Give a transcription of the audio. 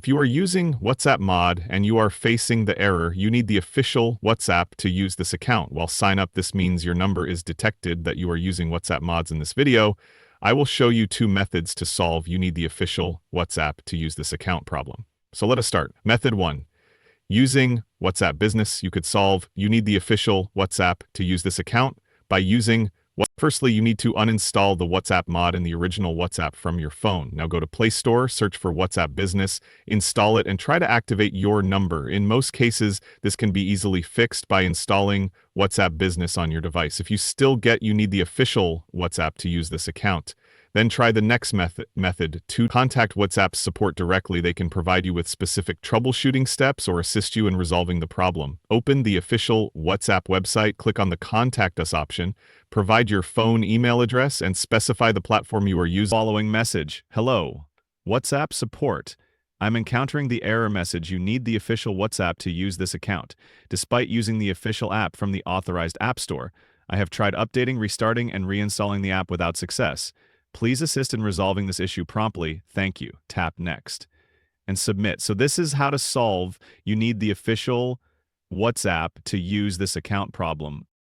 If you are using WhatsApp Mod and you are facing the error, you need the official WhatsApp to use this account. While sign up, this means your number is detected that you are using WhatsApp Mods in this video. I will show you two methods to solve you need the official WhatsApp to use this account problem. So let us start. Method 1. Using WhatsApp Business, you could solve you need the official WhatsApp to use this account by using Firstly, you need to uninstall the WhatsApp mod and the original WhatsApp from your phone. Now go to Play Store, search for WhatsApp Business, install it, and try to activate your number. In most cases, this can be easily fixed by installing WhatsApp Business on your device. If you still get you need the official WhatsApp to use this account, then try the next method to contact WhatsApp support directly. They can provide you with specific troubleshooting steps or assist you in resolving the problem. Open the official WhatsApp website, click on the Contact Us option, provide your phone email address, and specify the platform you are using. Following message: Hello, WhatsApp support. I'm encountering the error message. You need the official WhatsApp to use this account. Despite using the official app from the authorized app store, I have tried updating, restarting, and reinstalling the app without success. Please assist in resolving this issue promptly. Thank you. Tap Next and submit. So this is how to solve you need the official WhatsApp to use this account problem.